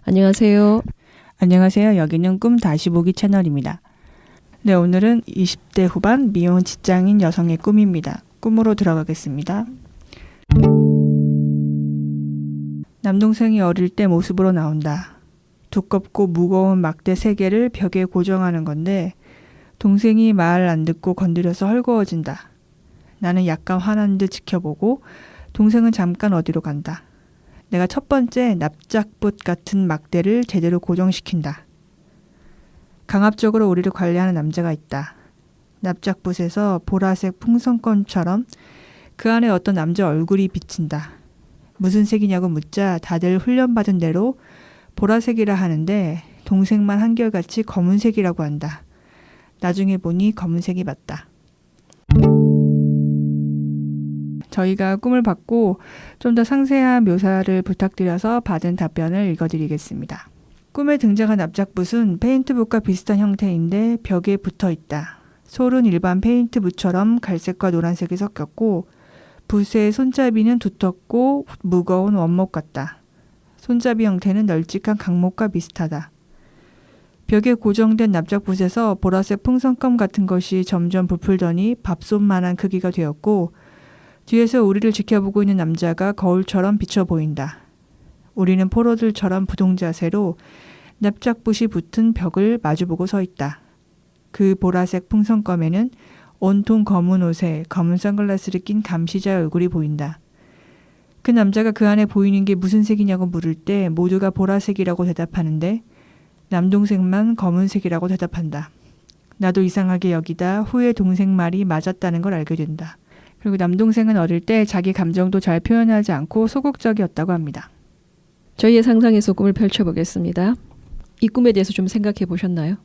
안녕하세요. 안녕하세요. 여기는 꿈 다시 보기 채널입니다. 네, 오늘은 20대 후반 미혼 직장인 여성의 꿈입니다. 꿈으로 들어가겠습니다. 남동생이 어릴 때 모습으로 나온다. 두껍고 무거운 막대 3개를 벽에 고정하는 건데 동생이 말 안 듣고 건드려서 헐거워진다. 나는 약간 화난 듯 지켜보고 동생은 잠깐 어디로 간다. 내가 첫 번째 납작붓 같은 막대를 제대로 고정시킨다. 강압적으로 우리를 관리하는 남자가 있다. 납작붓에서 보라색 풍선껌처럼 그 안에 어떤 남자 얼굴이 비친다. 무슨 색이냐고 묻자 다들 훈련받은 대로 보라색이라 하는데 동생만 한결같이 검은색이라고 한다. 나중에 보니 검은색이 맞다. 저희가 꿈을 받고 좀 더 상세한 묘사를 부탁드려서 받은 답변을 읽어드리겠습니다. 꿈에 등장한 납작붓은 페인트붓과 비슷한 형태인데 벽에 붙어 있다. 솔은 일반 페인트붓처럼 갈색과 노란색이 섞였고 붓의 손잡이는 두텁고 무거운 원목 같다. 손잡이 형태는 널찍한 강목과 비슷하다. 벽에 고정된 납작붓에서 보라색 풍선껌 같은 것이 점점 부풀더니 밥솥만한 크기가 되었고 뒤에서 우리를 지켜보고 있는 남자가 거울처럼 비쳐 보인다. 우리는 포로들처럼 부동자세로 납작붓이 붙은 벽을 마주보고 서 있다. 그 보라색 풍선껌에는 온통 검은 옷에 검은 선글라스를 낀 감시자의 얼굴이 보인다. 그 남자가 그 안에 보이는 게 무슨 색이냐고 물을 때 모두가 보라색이라고 대답하는데 남동생만 검은색이라고 대답한다. 나도 이상하게 여기다 후에 동생 말이 맞았다는 걸 알게 된다. 그리고 남동생은 어릴 때 자기 감정도 잘 표현하지 않고 소극적이었다고 합니다. 저희의 상상에서 꿈을 펼쳐보겠습니다. 이 꿈에 대해서 좀 생각해 보셨나요?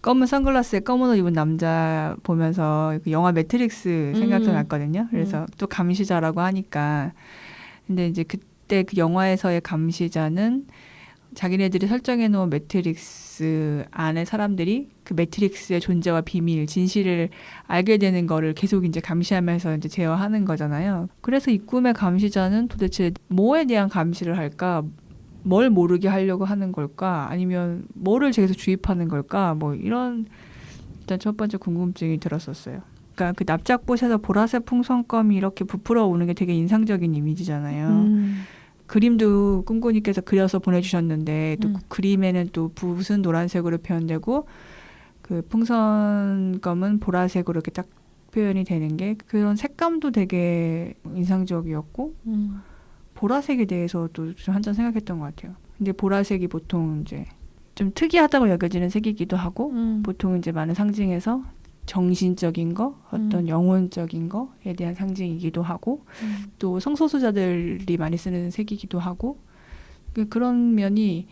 검은 선글라스에 검은 옷 입은 남자 보면서 그 영화 매트릭스 생각도 났거든요. 그래서 또 감시자라고 하니까. 근데 이제 그때 그 영화에서의 감시자는 자기네들이 설정해 놓은 매트릭스 안에 사람들이 그 매트릭스의 존재와 비밀, 진실을 알게 되는 거를 계속 이제 감시하면서 이제 제어하는 거잖아요. 그래서 이 꿈의 감시자는 도대체 뭐에 대한 감시를 할까? 뭘 모르게 하려고 하는 걸까? 아니면 뭐를 계속 주입하는 걸까? 뭐 이런 일단 첫 번째 궁금증이 들었었어요. 그러니까 그 납작붓에서 보라색 풍선껌이 이렇게 부풀어 오는 게 되게 인상적인 이미지잖아요. 그림도 꿈꾸니께서 그려서 보내주셨는데 또 그림에는 또 붓은 노란색으로 표현되고 그 풍선껌은 보라색으로 이렇게 딱 표현이 되는 게 그런 색감도 되게 인상적이었고 보라색에 대해서도 좀 한참 생각했던 것 같아요. 근데 보라색이 보통 이제 좀 특이하다고 여겨지는 색이기도 하고 보통 이제 많은 상징에서 정신적인 거, 어떤 영혼적인 거에 대한 상징이기도 하고 또 성소수자들이 많이 쓰는 색이기도 하고 그런 면이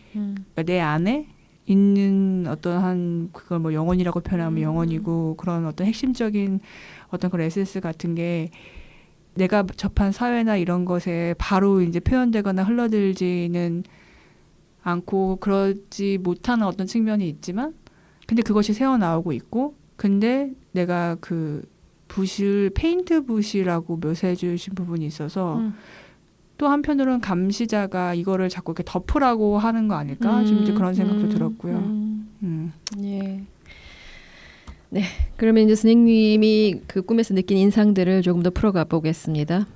내 안에 있는 어떠한 그걸 뭐 영혼이라고 표현하면 영혼이고 그런 어떤 핵심적인 어떤 그런 에센스 같은 게 내가 접한 사회나 이런 것에 바로 이제 표현되거나 흘러들지는 않고 그러지 못하는 어떤 측면이 있지만 근데 그것이 새어나오고 있고 근데 내가 그 붓을 페인트 붓이라고 묘사해 주신 부분이 있어서 또 한편으로는 감시자가 이거를 자꾸 이렇게 덮으라고 하는 거 아닐까? 좀 이제 그런 생각도 들었고요. 예. 네, 그러면 이제 선생님이 그 꿈에서 느낀 인상들을 조금 더 풀어가 보겠습니다.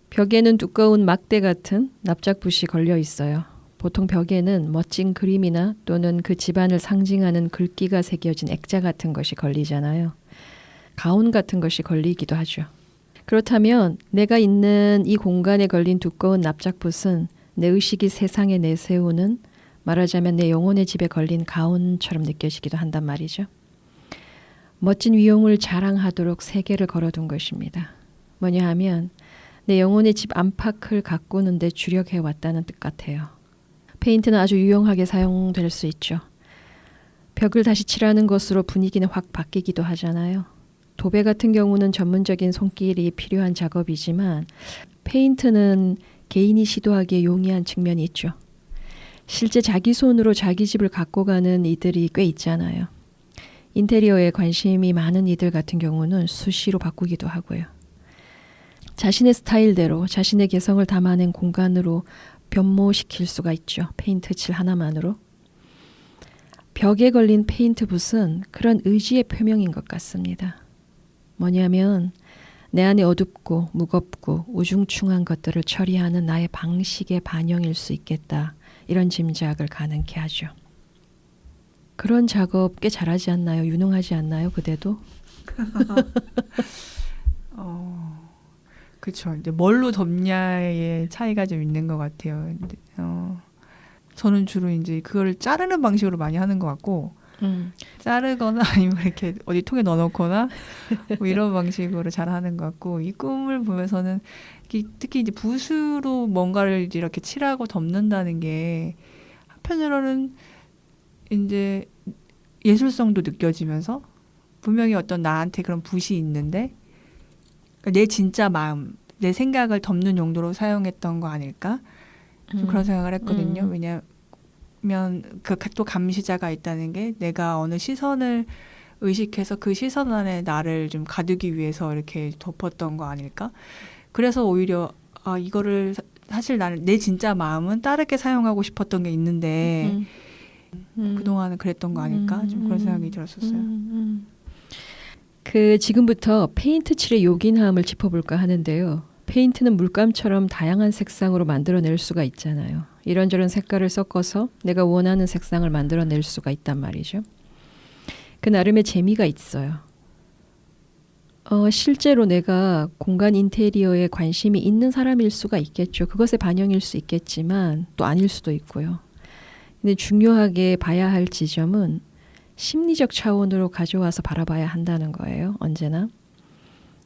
벽에는 두꺼운 막대 같은 납작붓이 걸려 있어요. 보통 벽에는 멋진 그림이나 또는 그 집안을 상징하는 글귀가 새겨진 액자 같은 것이 걸리잖아요. 가운 같은 것이 걸리기도 하죠. 그렇다면 내가 있는 이 공간에 걸린 두꺼운 납작붓은 내 의식이 세상에 내세우는 말하자면 내 영혼의 집에 걸린 가운처럼 느껴지기도 한단 말이죠. 멋진 위용을 자랑하도록 3개를 걸어둔 것입니다. 뭐냐 하면 내 영혼의 집 안팎을 가꾸는 데 주력해왔다는 뜻 같아요. 페인트는 아주 유용하게 사용될 수 있죠. 벽을 다시 칠하는 것으로 분위기는 확 바뀌기도 하잖아요. 도배 같은 경우는 전문적인 손길이 필요한 작업이지만 페인트는 개인이 시도하기에 용이한 측면이 있죠. 실제 자기 손으로 자기 집을 가꿔 가는 이들이 꽤 있잖아요. 인테리어에 관심이 많은 이들 같은 경우는 수시로 바꾸기도 하고요. 자신의 스타일대로 자신의 개성을 담아낸 공간으로 변모시킬 수가 있죠. 페인트 칠 하나만으로. 벽에 걸린 페인트 붓은 그런 의지의 표명인 것 같습니다. 뭐냐면 내 안에 어둡고 무겁고 우중충한 것들을 처리하는 나의 방식의 반영일 수 있겠다. 이런 짐작을 가능케 하죠. 그런 작업 꽤 잘하지 않나요? 유능하지 않나요? 그대도? 그렇죠. 이제 뭘로 덮냐의 차이가 좀 있는 것 같아요. 근데, 저는 주로 이제 그걸 자르는 방식으로 많이 하는 것 같고, 자르거나 아니면 이렇게 어디 통에 넣어놓거나 뭐 이런 방식으로 잘 하는 것 같고, 이 꿈을 보면서는 특히 이제 붓으로 뭔가를 이렇게 칠하고 덮는다는 게 한편으로는 이제 예술성도 느껴지면서 분명히 어떤 나한테 그런 붓이 있는데 내 진짜 마음, 내 생각을 덮는 용도로 사용했던 거 아닐까? 좀 그런 생각을 했거든요. 왜냐하면 그 또 감시자가 있다는 게 내가 어느 시선을 의식해서 그 시선 안에 나를 좀 가두기 위해서 이렇게 덮었던 거 아닐까? 그래서 오히려 이거를 사실 나는 내 진짜 마음은 다르게 사용하고 싶었던 게 있는데 그동안은 그랬던 거 아닐까? 좀 그런 생각이 들었었어요. 지금부터 페인트 칠의 요긴함을 짚어볼까 하는데요. 페인트는 물감처럼 다양한 색상으로 만들어낼 수가 있잖아요. 이런저런 색깔을 섞어서 내가 원하는 색상을 만들어낼 수가 있단 말이죠. 그 나름의 재미가 있어요. 실제로 내가 공간 인테리어에 관심이 있는 사람일 수가 있겠죠. 그것의 반영일 수 있겠지만 또 아닐 수도 있고요. 근데 중요하게 봐야 할 지점은 심리적 차원으로 가져와서 바라봐야 한다는 거예요. 언제나.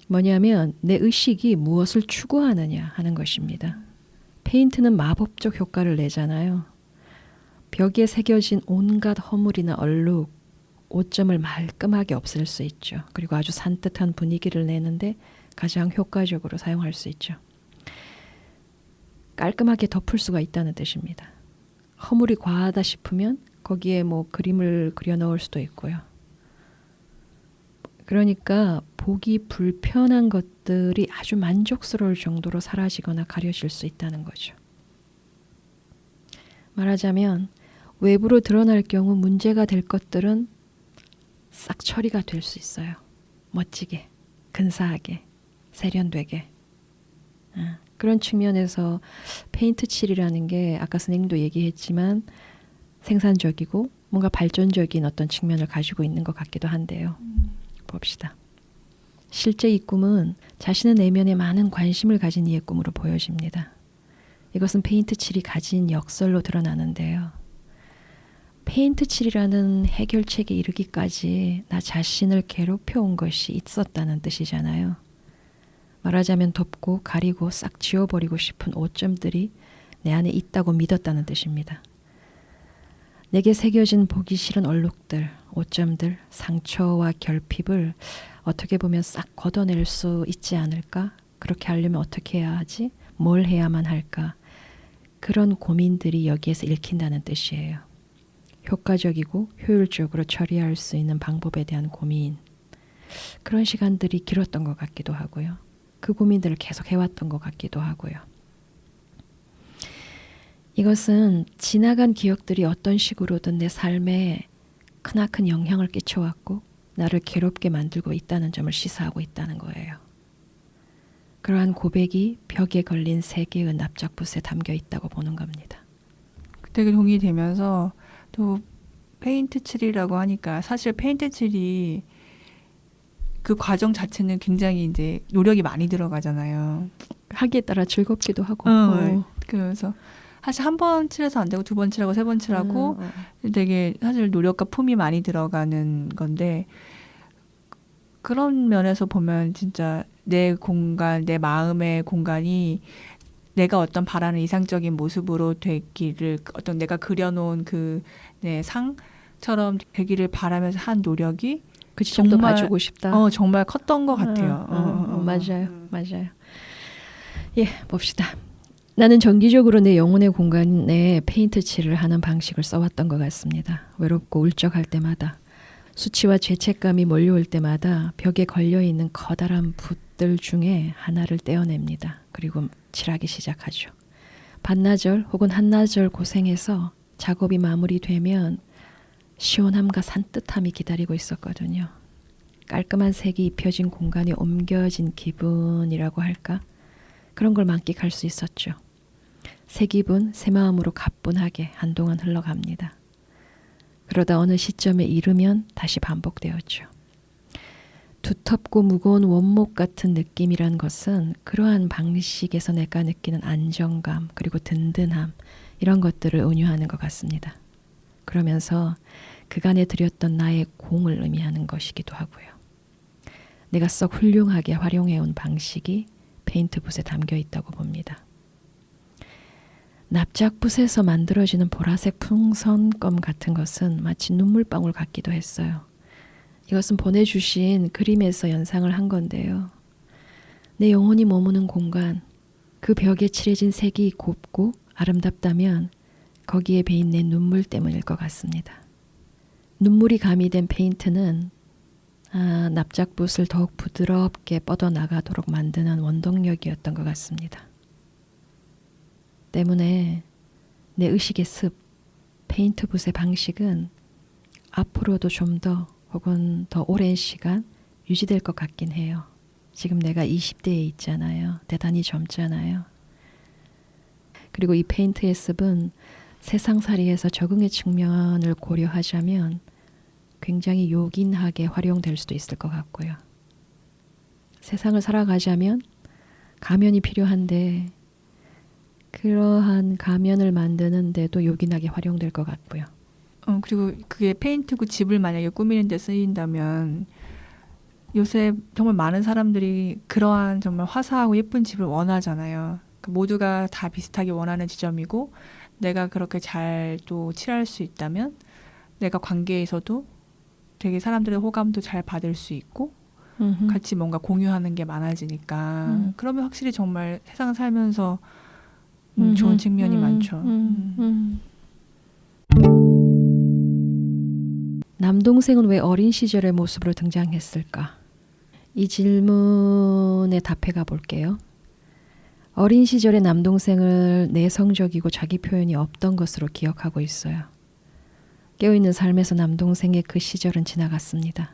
뭐냐면 내 의식이 무엇을 추구하느냐 하는 것입니다. 페인트는 마법적 효과를 내잖아요. 벽에 새겨진 온갖 허물이나 얼룩, 오점을 말끔하게 없앨 수 있죠. 그리고 아주 산뜻한 분위기를 내는데 가장 효과적으로 사용할 수 있죠. 깔끔하게 덮을 수가 있다는 뜻입니다. 허물이 과하다 싶으면 거기에 뭐 그림을 그려 넣을 수도 있고요. 그러니까 보기 불편한 것들이 아주 만족스러울 정도로 사라지거나 가려질 수 있다는 거죠. 말하자면 외부로 드러날 경우 문제가 될 것들은 싹 처리가 될 수 있어요. 멋지게, 근사하게, 세련되게. 그런 측면에서 페인트 칠이라는 게 아까 선생님도 얘기했지만 생산적이고 뭔가 발전적인 어떤 측면을 가지고 있는 것 같기도 한데요. 봅시다. 실제 이 꿈은 자신의 내면에 많은 관심을 가진 이의 꿈으로 보여집니다. 이것은 페인트 칠이 가진 역설로 드러나는데요. 페인트 칠이라는 해결책에 이르기까지 나 자신을 괴롭혀 온 것이 있었다는 뜻이잖아요. 말하자면 덮고 가리고 싹 지워버리고 싶은 오점들이 내 안에 있다고 믿었다는 뜻입니다. 내게 새겨진 보기 싫은 얼룩들, 오점들, 상처와 결핍을 어떻게 보면 싹 걷어낼 수 있지 않을까? 그렇게 하려면 어떻게 해야 하지? 뭘 해야만 할까? 그런 고민들이 여기에서 읽힌다는 뜻이에요. 효과적이고 효율적으로 처리할 수 있는 방법에 대한 고민. 그런 시간들이 길었던 것 같기도 하고요. 그 고민들을 계속 해왔던 것 같기도 하고요. 이것은 지나간 기억들이 어떤 식으로든 내 삶에 크나큰 영향을 끼쳐왔고 나를 괴롭게 만들고 있다는 점을 시사하고 있다는 거예요. 그러한 고백이 벽에 걸린 3개의 납작붓에 담겨 있다고 보는 겁니다. 되게 동의되면서 또 페인트 칠이라고 하니까 사실 페인트 칠이 그 과정 자체는 굉장히 이제 노력이 많이 들어가잖아요. 하기에 따라 즐겁기도 하고. 그래서 사실 한 번 칠해서 안 되고 2번 칠하고 3번 칠하고 되게 사실 노력과 품이 많이 들어가는 건데 그런 면에서 보면 진짜 내 공간, 내 마음의 공간이 내가 어떤 바라는 이상적인 모습으로 되기를 어떤 내가 그려놓은 그 내 상처럼 되기를 바라면서 한 노력이 그 지점도 봐주고 싶다. 정말 컸던 것 같아요. 맞아요. 예, 봅시다. 나는 정기적으로 내 영혼의 공간에 페인트 칠을 하는 방식을 써왔던 것 같습니다. 외롭고 울적할 때마다, 수치와 죄책감이 몰려올 때마다 벽에 걸려있는 커다란 붓들 중에 하나를 떼어냅니다. 그리고 칠하기 시작하죠. 반나절 혹은 한나절 고생해서 작업이 마무리되면 시원함과 산뜻함이 기다리고 있었거든요. 깔끔한 색이 입혀진 공간에 옮겨진 기분이라고 할까? 그런 걸 만끽할 수 있었죠. 새 기분, 새 마음으로 가뿐하게 한동안 흘러갑니다. 그러다 어느 시점에 이르면 다시 반복되었죠. 두텁고 무거운 원목 같은 느낌이란 것은 그러한 방식에서 내가 느끼는 안정감 그리고 든든함 이런 것들을 은유하는 것 같습니다. 그러면서 그간에 들였던 나의 공을 의미하는 것이기도 하고요. 내가 썩 훌륭하게 활용해온 방식이 페인트붓에 담겨 있다고 봅니다. 납작붓에서 만들어지는 보라색 풍선껌 같은 것은 마치 눈물방울 같기도 했어요. 이것은 보내주신 그림에서 연상을 한 건데요. 내 영혼이 머무는 공간, 그 벽에 칠해진 색이 곱고 아름답다면 거기에 배인 내 눈물 때문일 것 같습니다. 눈물이 가미된 페인트는 납작붓을 더욱 부드럽게 뻗어나가도록 만드는 원동력이었던 것 같습니다. 때문에 내 의식의 습, 페인트붓의 방식은 앞으로도 좀 더 혹은 더 오랜 시간 유지될 것 같긴 해요. 지금 내가 20대에 있잖아요. 대단히 젊잖아요. 그리고 이 페인트의 습은 세상살이에서 적응의 측면을 고려하자면 굉장히 요긴하게 활용될 수도 있을 것 같고요. 세상을 살아가자면 가면이 필요한데 그러한 가면을 만드는데도 요긴하게 활용될 것 같고요. 그리고 그게 페인트고 집을 만약에 꾸미는 데 쓰인다면 요새 정말 많은 사람들이 그러한 정말 화사하고 예쁜 집을 원하잖아요. 모두가 다 비슷하게 원하는 지점이고 내가 그렇게 잘 또 칠할 수 있다면 내가 관계에서도 되게 사람들의 호감도 잘 받을 수 있고 같이 뭔가 공유하는 게 많아지니까 그러면 확실히 정말 세상 살면서 좋은 측면이 많죠. 남동생은 왜 어린 시절의 모습으로 등장했을까? 이 질문에 답해 가볼게요. 어린 시절의 남동생을 내성적이고 자기 표현이 없던 것으로 기억하고 있어요. 깨어있는 삶에서 남동생의 그 시절은 지나갔습니다.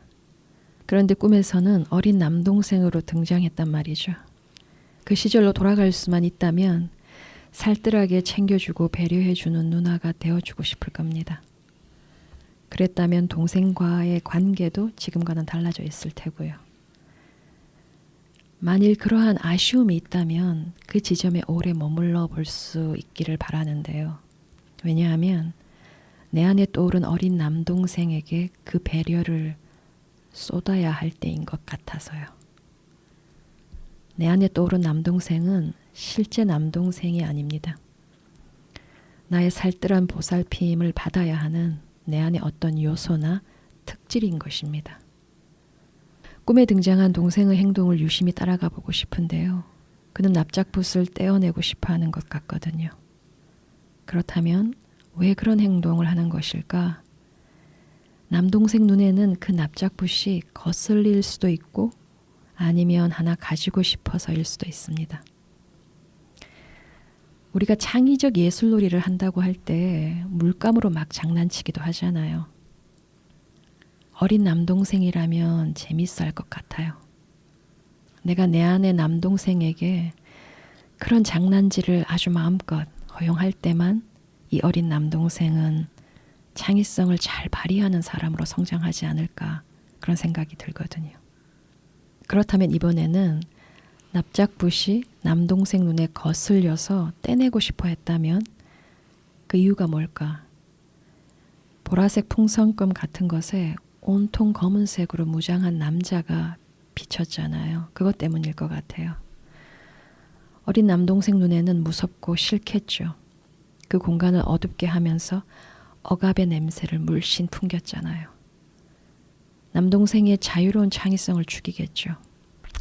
그런데 꿈에서는 어린 남동생으로 등장했단 말이죠. 그 시절로 돌아갈 수만 있다면 살뜰하게 챙겨주고 배려해주는 누나가 되어주고 싶을 겁니다. 그랬다면 동생과의 관계도 지금과는 달라져 있을 테고요. 만일 그러한 아쉬움이 있다면 그 지점에 오래 머물러 볼 수 있기를 바라는데요. 왜냐하면 내 안에 떠오른 어린 남동생에게 그 배려를 쏟아야 할 때인 것 같아서요. 내 안에 떠오른 남동생은 실제 남동생이 아닙니다. 나의 살뜰한 보살핌을 받아야 하는 내 안에 어떤 요소나 특질인 것입니다. 꿈에 등장한 동생의 행동을 유심히 따라가 보고 싶은데요. 그는 납작붓을 떼어내고 싶어 하는 것 같거든요. 그렇다면 왜 그런 행동을 하는 것일까? 남동생 눈에는 그 납작붓이 거슬릴 수도 있고 아니면 하나 가지고 싶어서일 수도 있습니다. 우리가 창의적 예술놀이를 한다고 할 때 물감으로 막 장난치기도 하잖아요. 어린 남동생이라면 재밌어 할 것 같아요. 내가 내 안의 남동생에게 그런 장난질을 아주 마음껏 허용할 때만 이 어린 남동생은 창의성을 잘 발휘하는 사람으로 성장하지 않을까 그런 생각이 들거든요. 그렇다면 이번에는 납작붓이 남동생 눈에 거슬려서 떼내고 싶어 했다면 그 이유가 뭘까? 보라색 풍선껌 같은 것에 온통 검은색으로 무장한 남자가 비쳤잖아요. 그것 때문일 것 같아요. 어린 남동생 눈에는 무섭고 싫겠죠. 그 공간을 어둡게 하면서 억압의 냄새를 물씬 풍겼잖아요. 남동생의 자유로운 창의성을 죽이겠죠.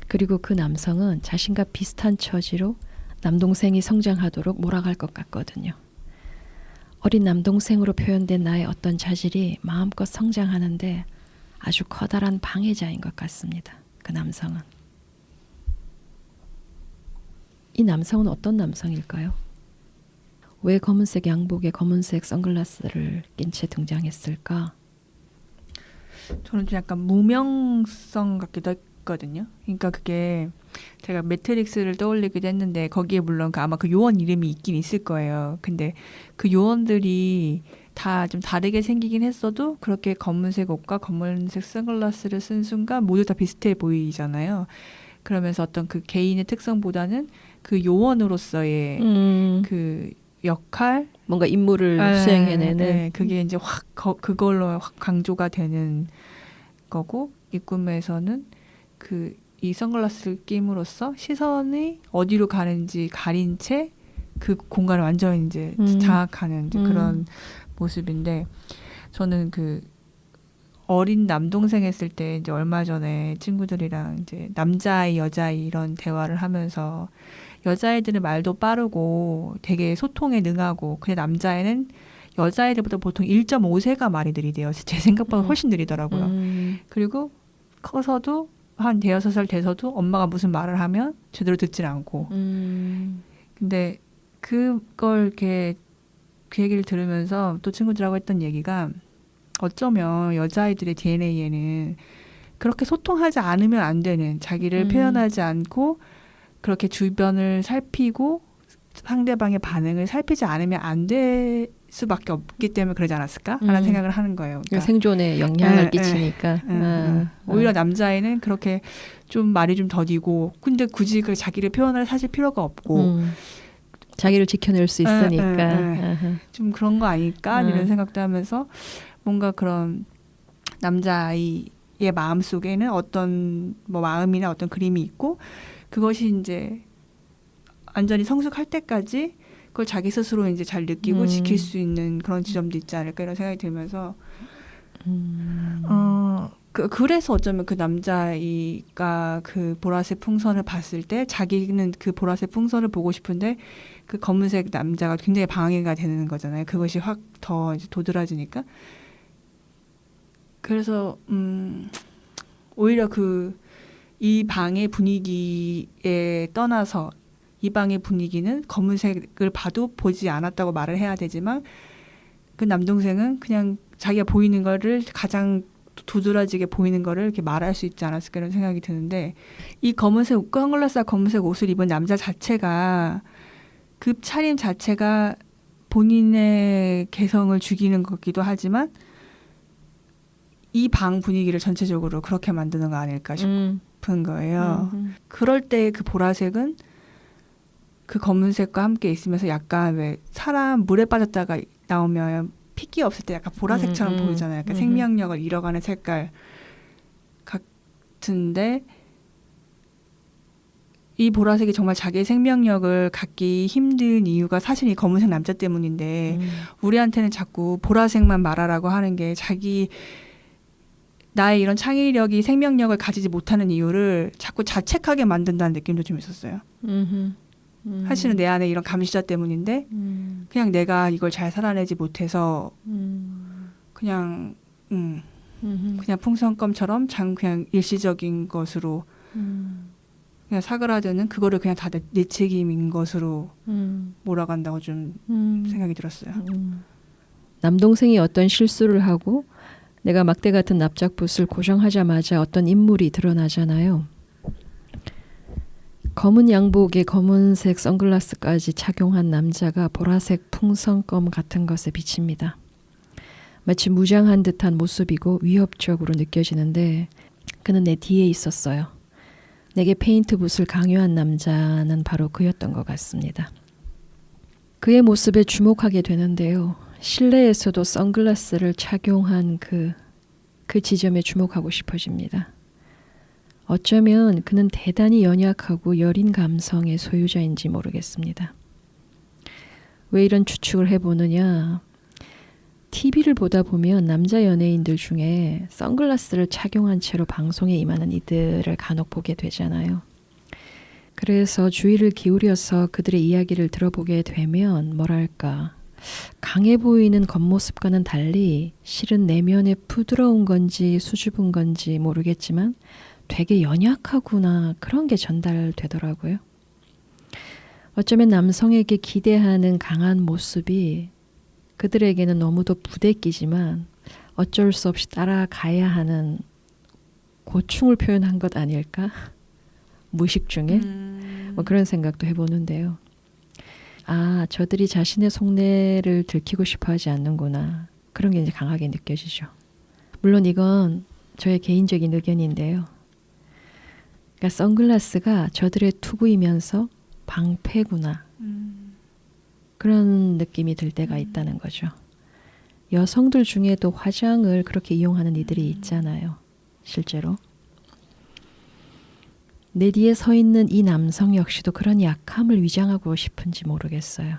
그리고 그 남성은 자신과 비슷한 처지로 남동생이 성장하도록 몰아갈 것 같거든요. 어린 남동생으로 표현된 나의 어떤 자질이 마음껏 성장하는데 아주 커다란 방해자인 것 같습니다. 그 남성은. 이 남성은 어떤 남성일까요? 왜 검은색 양복에 검은색 선글라스를 낀 채 등장했을까? 저는 좀 약간 무명성 같기도 했거든요. 그러니까 그게 제가 매트릭스를 떠올리기도 했는데 거기에 물론 아마 그 요원 이름이 있긴 있을 거예요. 근데 그 요원들이 다 좀 다르게 생기긴 했어도 그렇게 검은색 옷과 검은색 선글라스를 쓴 순간 모두 다 비슷해 보이잖아요. 그러면서 어떤 그 개인의 특성보다는 그 요원으로서의 그 역할, 뭔가 임무를 수행해내는 네, 그게 이제 확 그걸로 확 강조가 되는 거고, 이 꿈에서는 그 이 선글라스를 끼므로써 시선이 어디로 가는지 가린 채 그 공간을 완전히 이제 장악하는 이제 그런 모습인데, 저는 그 어린 남동생 했을 때 이제 얼마 전에 친구들이랑 이제 남자아이 여자아이 이런 대화를 하면서, 여자애들은 말도 빠르고 되게 소통에 능하고, 근데 남자애는 여자애들보다 보통 1.5세가 말이 느리대요. 제 생각보다 훨씬 느리더라고요. 그리고 커서도 한 대여섯 살 돼서도 엄마가 무슨 말을 하면 제대로 듣질 않고. 근데 그걸 이렇게 그 얘기를 들으면서 또 친구들하고 했던 얘기가, 어쩌면 여자아이들의 DNA에는 그렇게 소통하지 않으면 안 되는, 자기를 표현하지 않고 그렇게 주변을 살피고 상대방의 반응을 살피지 않으면 안 될 수밖에 없기 때문에 그러지 않았을까? 라는 생각을 하는 거예요. 그러니까 생존에 영향을 끼치니까. 오히려 남자애는 그렇게 좀 말이 좀 더디고, 근데 굳이 그 자기를 표현을 사실 필요가 없고 자기를 지켜낼 수 있으니까. 좀 그런 거 아닐까? 이런 생각도 하면서, 뭔가 그런 남자아이의 마음 속에는 어떤 뭐 마음이나 어떤 그림이 있고, 그것이 이제 완전히 성숙할 때까지 그걸 자기 스스로 이제 잘 느끼고 지킬 수 있는 그런 지점도 있지 않을까, 이런 생각이 들면서, 그래서 어쩌면 그 남자아이가 그 보라색 풍선을 봤을 때 자기는 그 보라색 풍선을 보고 싶은데 그 검은색 남자가 굉장히 방해가 되는 거잖아요. 그것이 확 더 이제 도드라지니까. 그래서 오히려 이 방의 분위기에 떠나서, 이 방의 분위기는 검은색을 봐도 보지 않았다고 말을 해야 되지만, 그 남동생은 그냥 자기가 보이는 거를, 가장 도드라지게 보이는 거를 이렇게 말할 수 있지 않았을까, 이런 생각이 드는데, 이 검은색 옷과 선글라스와 검은색 옷을 입은 남자 자체가, 그 차림 자체가 본인의 개성을 죽이는 것 같기도 하지만 이 방 분위기를 전체적으로 그렇게 만드는 거 아닐까 싶은 거예요. 그럴 때 그 보라색은 그 검은색과 함께 있으면서 약간, 왜 사람 물에 빠졌다가 나오면 핏기 없을 때 약간 보라색처럼 보이잖아요. 약간 생명력을 잃어가는 색깔 같은데, 이 보라색이 정말 자기의 생명력을 갖기 힘든 이유가 사실 이 검은색 남자 때문인데, 우리한테는 자꾸 보라색만 말하라고 하는 게, 나의 이런 창의력이 생명력을 가지지 못하는 이유를 자꾸 자책하게 만든다는 느낌도 좀 있었어요. 사실은 내 안에 이런 감시자 때문인데, 그냥 내가 이걸 잘 살아내지 못해서 그냥 풍선껌처럼 그냥 일시적인 것으로 그냥 사그라드는, 그거를 그냥 다 내 책임인 것으로 몰아간다고 좀 생각이 들었어요. 남동생이 어떤 실수를 하고 내가 막대 같은 납작붓을 고정하자마자 어떤 인물이 드러나잖아요. 검은 양복에 검은색 선글라스까지 착용한 남자가 보라색 풍선껌 같은 것에 비칩니다. 마치 무장한 듯한 모습이고 위협적으로 느껴지는데, 그는 내 뒤에 있었어요. 내게 페인트 붓을 강요한 남자는 바로 그였던 것 같습니다. 그의 모습에 주목하게 되는데요. 실내에서도 선글라스를 착용한 그 지점에 주목하고 싶어집니다. 어쩌면 그는 대단히 연약하고 여린 감성의 소유자인지 모르겠습니다. 왜 이런 추측을 해보느냐? TV를 보다 보면 남자 연예인들 중에 선글라스를 착용한 채로 방송에 임하는 이들을 간혹 보게 되잖아요. 그래서 주의를 기울여서 그들의 이야기를 들어보게 되면 뭐랄까, 강해 보이는 겉모습과는 달리 실은 내면에 부드러운 건지 수줍은 건지 모르겠지만 되게 연약하구나, 그런 게 전달되더라고요. 어쩌면 남성에게 기대하는 강한 모습이 그들에게는 너무도 부대끼지만 어쩔 수 없이 따라가야 하는 고충을 표현한 것 아닐까? 무의식 중에 뭐 그런 생각도 해보는데요. 아, 저들이 자신의 속내를 들키고 싶어 하지 않는구나. 그런 게 이제 강하게 느껴지죠. 물론 이건 저의 개인적인 의견인데요. 그러니까 선글라스가 저들의 투구이면서 방패구나. 그런 느낌이 들 때가 있다는 거죠. 여성들 중에도 화장을 그렇게 이용하는 이들이 있잖아요. 실제로. 내 뒤에 서 있는 이 남성 역시도 그런 약함을 위장하고 싶은지 모르겠어요.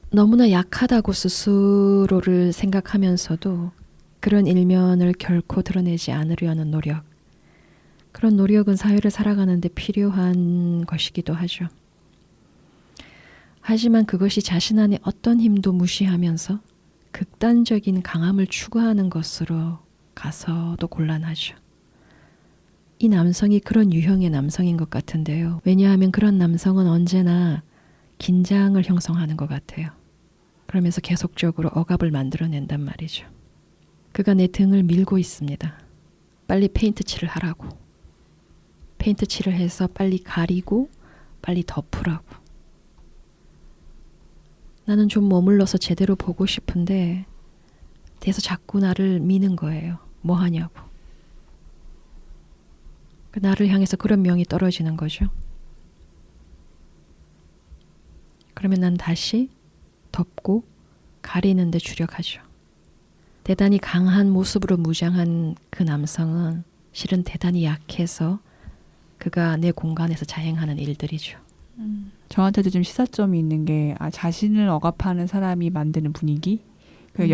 너무나 약하다고 스스로를 생각하면서도 그런 일면을 결코 드러내지 않으려는 노력. 그런 노력은 사회를 살아가는 데 필요한 것이기도 하죠. 하지만 그것이 자신 안에 어떤 힘도 무시하면서 극단적인 강함을 추구하는 것으로 가서도 곤란하죠. 이 남성이 그런 유형의 남성인 것 같은데요. 왜냐하면 그런 남성은 언제나 긴장을 형성하는 것 같아요. 그러면서 계속적으로 억압을 만들어낸단 말이죠. 그가 내 등을 밀고 있습니다. 빨리 페인트 칠을 하라고. 페인트 칠을 해서 빨리 가리고 빨리 덮으라고. 나는 좀 머물러서 제대로 보고 싶은데 뒤에서 자꾸 나를 미는 거예요. 뭐 하냐고. 나를 향해서 그런 명이 떨어지는 거죠. 그러면 난 다시 덮고 가리는 데 주력하죠. 대단히 강한 모습으로 무장한 그 남성은 실은 대단히 약해서 그가 내 공간에서 자행하는 일들이죠. 저한테도 좀 시사점이 있는 게 자신을 억압하는 사람이 만드는 분위기,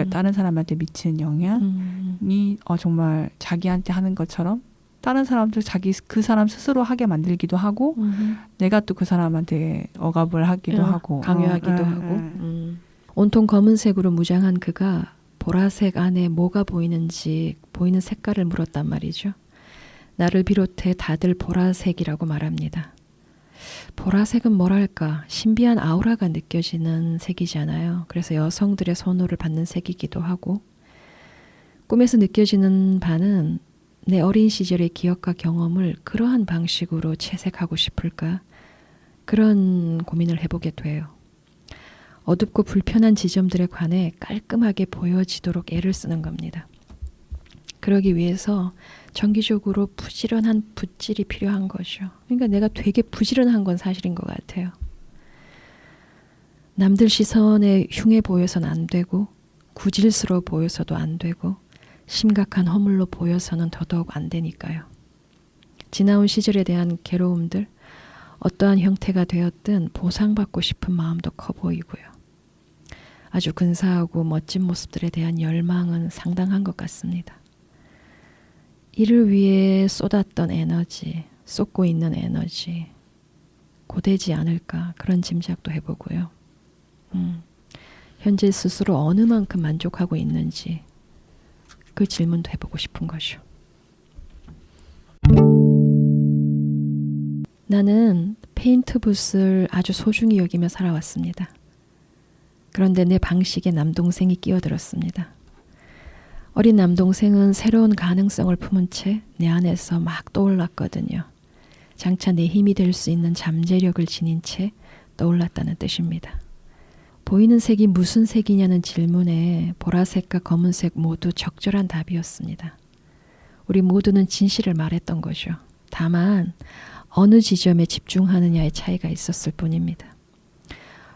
다른 사람한테 미치는 영향이 정말 자기한테 하는 것처럼 다른 사람도 그 사람 스스로 하게 만들기도 하고 내가 또 그 사람한테 억압을 하기도 하고 강요하기도 하고 온통 검은색으로 무장한 그가 보라색 안에 뭐가 보이는지 보이는 색깔을 물었단 말이죠. 나를 비롯해 다들 보라색이라고 말합니다. 보라색은 뭐랄까 신비한 아우라가 느껴지는 색이잖아요. 그래서 여성들의 선호를 받는 색이기도 하고 꿈에서 느껴지는 바는 내 어린 시절의 기억과 경험을 그러한 방식으로 채색하고 싶을까? 그런 고민을 해보게 돼요. 어둡고 불편한 지점들에 관해 깔끔하게 보여지도록 애를 쓰는 겁니다. 그러기 위해서 정기적으로 부지런한 붓질이 필요한 거죠. 그러니까 내가 되게 부지런한 건 사실인 것 같아요. 남들 시선에 흉해 보여서는 안 되고 구질스러워 보여서도 안 되고 심각한 허물로 보여서는 더더욱 안 되니까요. 지나온 시절에 대한 괴로움들, 어떠한 형태가 되었든 보상받고 싶은 마음도 커 보이고요. 아주 근사하고 멋진 모습들에 대한 열망은 상당한 것 같습니다. 이를 위해 쏟았던 에너지, 쏟고 있는 에너지, 고되지 않을까 그런 짐작도 해보고요. 현재 스스로 어느 만큼 만족하고 있는지 그 질문도 해보고 싶은 거죠. 나는 페인트붓을 아주 소중히 여기며 살아왔습니다. 그런데 내 방식에 남동생이 끼어들었습니다. 어린 남동생은 새로운 가능성을 품은 채 내 안에서 막 떠올랐거든요. 장차 내 힘이 될 수 있는 잠재력을 지닌 채 떠올랐다는 뜻입니다. 보이는 색이 무슨 색이냐는 질문에 보라색과 검은색 모두 적절한 답이었습니다. 우리 모두는 진실을 말했던 거죠. 다만 어느 지점에 집중하느냐의 차이가 있었을 뿐입니다.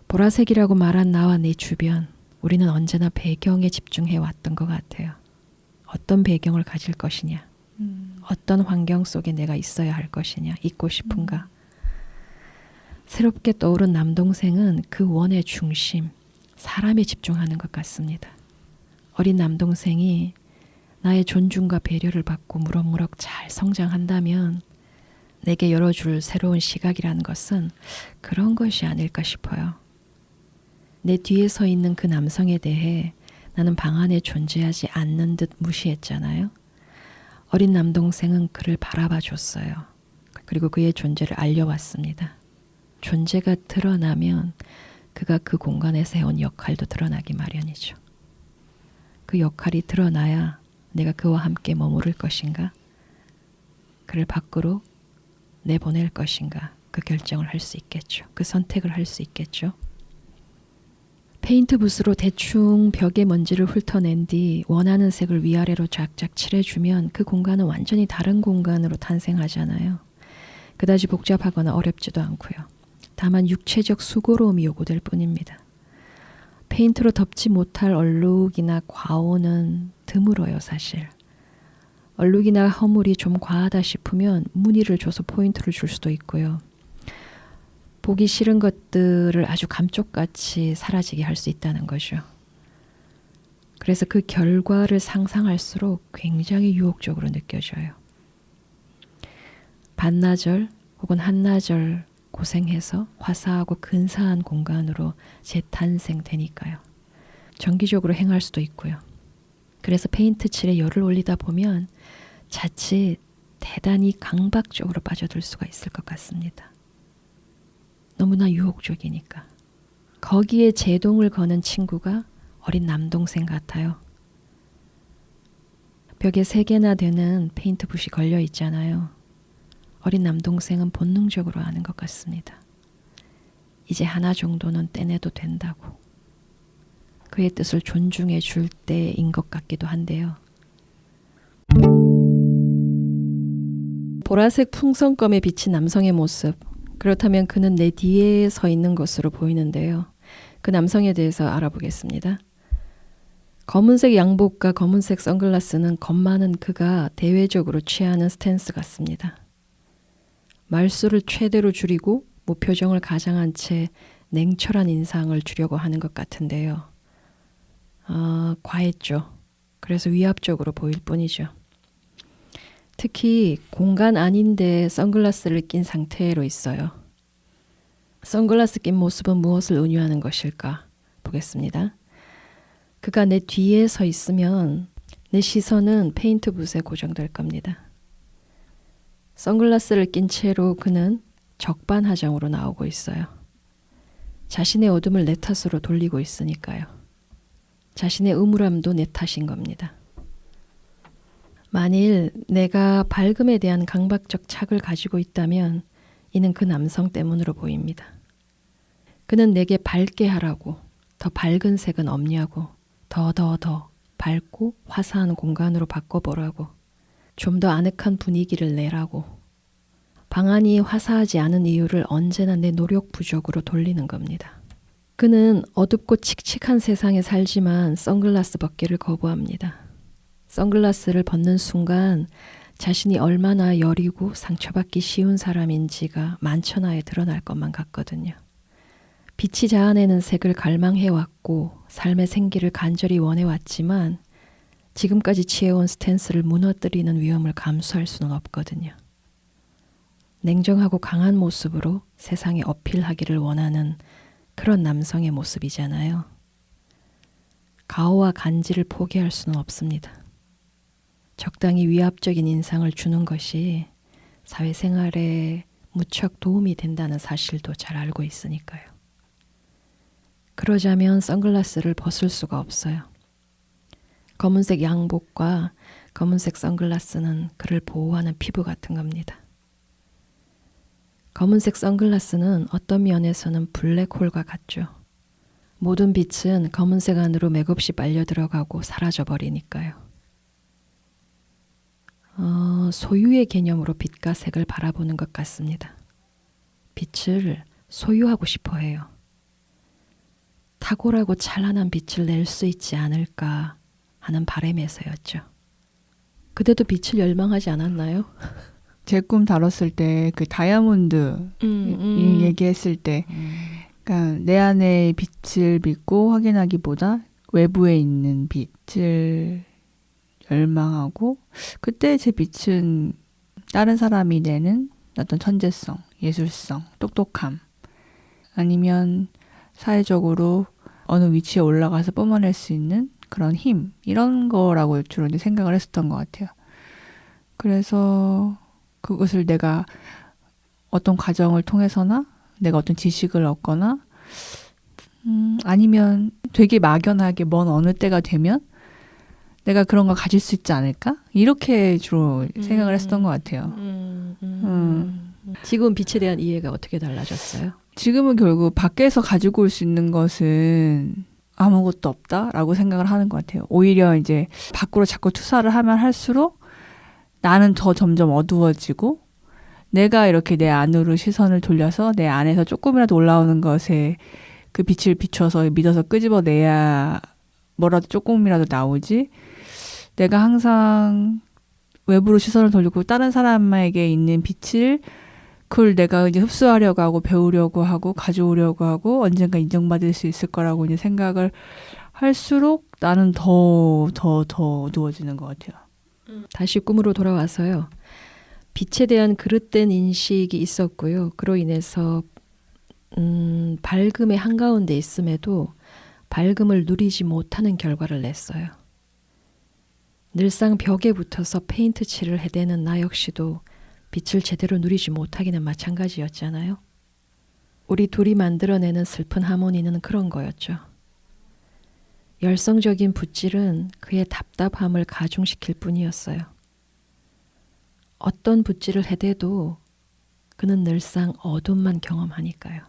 보라색이라고 말한 나와 내 주변, 우리는 언제나 배경에 집중해 왔던 것 같아요. 어떤 배경을 가질 것이냐, 어떤 환경 속에 내가 있어야 할 것이냐, 있고 싶은가. 새롭게 떠오른 남동생은 그 원의 중심, 사람에 집중하는 것 같습니다. 어린 남동생이 나의 존중과 배려를 받고 무럭무럭 잘 성장한다면 내게 열어줄 새로운 시각이라는 것은 그런 것이 아닐까 싶어요. 내 뒤에 서 있는 그 남성에 대해 나는 방 안에 존재하지 않는 듯 무시했잖아요. 어린 남동생은 그를 바라봐 줬어요. 그리고 그의 존재를 알려왔습니다. 존재가 드러나면 그가 그 공간에서 해온 역할도 드러나기 마련이죠. 그 역할이 드러나야 내가 그와 함께 머무를 것인가? 그를 밖으로 내보낼 것인가? 그 결정을 할 수 있겠죠. 그 선택을 할 수 있겠죠. 페인트 붓으로 대충 벽에 먼지를 훑어낸 뒤 원하는 색을 위아래로 쫙쫙 칠해주면 그 공간은 완전히 다른 공간으로 탄생하잖아요. 그다지 복잡하거나 어렵지도 않고요. 다만 육체적 수고로움이 요구될 뿐입니다. 페인트로 덮지 못할 얼룩이나 과오는 드물어요, 사실. 얼룩이나 허물이 좀 과하다 싶으면 무늬를 줘서 포인트를 줄 수도 있고요. 보기 싫은 것들을 아주 감쪽같이 사라지게 할 수 있다는 거죠. 그래서 그 결과를 상상할수록 굉장히 유혹적으로 느껴져요. 반나절 혹은 한나절 고생해서 화사하고 근사한 공간으로 재탄생되니까요. 정기적으로 행할 수도 있고요. 그래서 페인트 칠에 열을 올리다 보면 자칫 대단히 강박적으로 빠져들 수가 있을 것 같습니다. 너무나 유혹적이니까. 거기에 제동을 거는 친구가 어린 남동생 같아요. 벽에 3개나 되는 페인트 붓이 걸려 있잖아요. 어린 남동생은 본능적으로 아는 것 같습니다. 이제 하나 정도는 떼내도 된다고. 그의 뜻을 존중해 줄 때인 것 같기도 한데요. 보라색 풍선껌에 비친 남성의 모습. 그렇다면 그는 내 뒤에 서 있는 것으로 보이는데요. 그 남성에 대해서 알아보겠습니다. 검은색 양복과 검은색 선글라스는 겁 많은 그가 대외적으로 취하는 스탠스 같습니다. 말수를 최대로 줄이고 무표정을 가장한 채 냉철한 인상을 주려고 하는 것 같은데요. 과했죠. 그래서 위압적으로 보일 뿐이죠. 특히 공간 아닌데 선글라스를 낀 상태로 있어요. 선글라스 낀 모습은 무엇을 의미하는 것일까? 보겠습니다. 그가 내 뒤에 서 있으면 내 시선은 페인트 붓에 고정될 겁니다. 선글라스를 낀 채로 그는 적반하장으로 나오고 있어요. 자신의 어둠을 내 탓으로 돌리고 있으니까요. 자신의 음울함도 내 탓인 겁니다. 만일 내가 밝음에 대한 강박적 착을 가지고 있다면 이는 그 남성 때문으로 보입니다. 그는 내게 밝게 하라고, 더 밝은 색은 없냐고, 더 밝고 화사한 공간으로 바꿔보라고, 좀 더 아늑한 분위기를 내라고, 방안이 화사하지 않은 이유를 언제나 내 노력 부족으로 돌리는 겁니다. 그는 어둡고 칙칙한 세상에 살지만 선글라스 벗기를 거부합니다. 선글라스를 벗는 순간 자신이 얼마나 여리고 상처받기 쉬운 사람인지가 만천하에 드러날 것만 같거든요. 빛이 자아내는 색을 갈망해왔고 삶의 생기를 간절히 원해왔지만 지금까지 취해온 스탠스를 무너뜨리는 위험을 감수할 수는 없거든요. 냉정하고 강한 모습으로 세상에 어필하기를 원하는 그런 남성의 모습이잖아요. 가오와 간지를 포기할 수는 없습니다. 적당히 위압적인 인상을 주는 것이 사회생활에 무척 도움이 된다는 사실도 잘 알고 있으니까요. 그러자면 선글라스를 벗을 수가 없어요. 검은색 양복과 검은색 선글라스는 그를 보호하는 피부 같은 겁니다. 검은색 선글라스는 어떤 면에서는 블랙홀과 같죠. 모든 빛은 검은색 안으로 맥없이 빨려 들어가고 사라져 버리니까요. 소유의 개념으로 빛과 색을 바라보는 것 같습니다. 빛을 소유하고 싶어 해요. 탁월하고 찬란한 빛을 낼 수 있지 않을까 하는 바람에서였죠. 그때도 빛을 열망하지 않았나요? 제 꿈 다뤘을 때 그 다이아몬드 얘기했을 때 그러니까 내 안의 빛을 믿고 확인하기보다 외부에 있는 빛을 열망하고 그때 제 빛은 다른 사람이 내는 어떤 천재성, 예술성, 똑똑함 아니면 사회적으로 어느 위치에 올라가서 뿜어낼 수 있는 그런 힘 이런 거라고 주로 이제 생각을 했었던 것 같아요. 그래서 그것을 내가 어떤 과정을 통해서나 내가 어떤 지식을 얻거나 아니면 되게 막연하게 먼 어느 때가 되면 내가 그런 걸 가질 수 있지 않을까? 이렇게 주로 생각을 했었던 것 같아요. 지금 빛에 대한 이해가 어떻게 달라졌어요? 지금은 결국 밖에서 가지고 올 수 있는 것은 아무것도 없다라고 생각을 하는 것 같아요. 오히려 이제 밖으로 자꾸 투사를 하면 할수록 나는 더 점점 어두워지고 내가 이렇게 내 안으로 시선을 돌려서 내 안에서 조금이라도 올라오는 것에 그 빛을 비춰서 믿어서 끄집어내야 뭐라도 조금이라도 나오지. 내가 항상 외부로 시선을 돌리고 다른 사람에게 있는 빛을 그걸 내가 이제 흡수하려고 하고 배우려고 하고 가져오려고 하고 언젠가 인정받을 수 있을 거라고 이제 생각을 할수록 나는 더 어두워지는 것 같아요. 다시 꿈으로 돌아와서요. 빛에 대한 그릇된 인식이 있었고요. 그로 인해서 밝음의 한가운데 있음에도 밝음을 누리지 못하는 결과를 냈어요. 늘상 벽에 붙어서 페인트 칠을 해대는 나 역시도 빛을 제대로 누리지 못하기는 마찬가지였잖아요. 우리 둘이 만들어내는 슬픈 하모니는 그런 거였죠. 열성적인 붓질은 그의 답답함을 가중시킬 뿐이었어요. 어떤 붓질을 해대도 그는 늘상 어둠만 경험하니까요.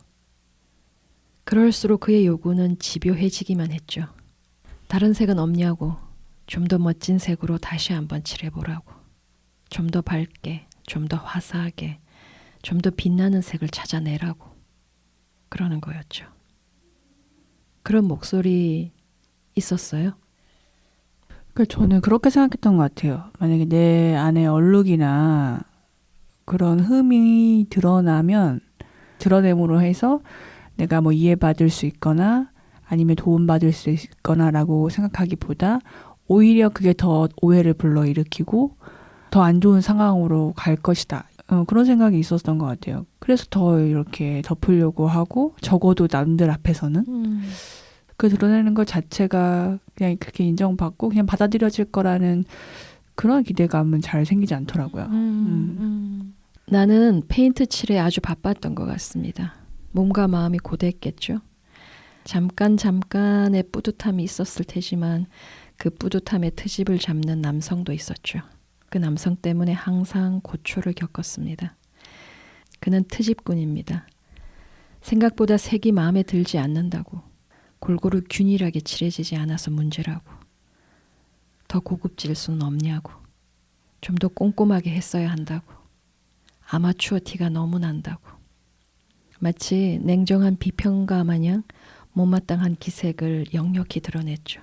그럴수록 그의 요구는 집요해지기만 했죠. 다른 색은 없냐고, 좀 더 멋진 색으로 다시 한번 칠해보라고. 좀 더 밝게, 좀 더 화사하게, 좀 더 빛나는 색을 찾아내라고. 그러는 거였죠. 그런 목소리 있었어요? 저는 그렇게 생각했던 것 같아요. 만약에 내 안에 얼룩이나 그런 흠이 드러냄으로 해서 내가 뭐 이해받을 수 있거나 아니면 도움받을 수 있거나라고 생각하기보다 오히려 그게 더 오해를 불러일으키고 더 안 좋은 상황으로 갈 것이다. 그런 생각이 있었던 것 같아요. 그래서 더 이렇게 덮으려고 하고 적어도 남들 앞에서는 그 드러내는 것 자체가 그냥 그렇게 인정받고 그냥 받아들여질 거라는 그런 기대감은 잘 생기지 않더라고요. 나는 페인트 칠에 아주 바빴던 것 같습니다. 몸과 마음이 고됐겠죠. 잠깐의 뿌듯함이 있었을 테지만 그 뿌듯함의 트집을 잡는 남성도 있었죠. 그 남성 때문에 항상 고초를 겪었습니다. 그는 트집꾼입니다. 생각보다 색이 마음에 들지 않는다고, 골고루 균일하게 칠해지지 않아서 문제라고, 더 고급질 수는 없냐고, 좀 더 꼼꼼하게 했어야 한다고, 아마추어 티가 너무 난다고, 마치 냉정한 비평가 마냥 못마땅한 기색을 역력히 드러냈죠.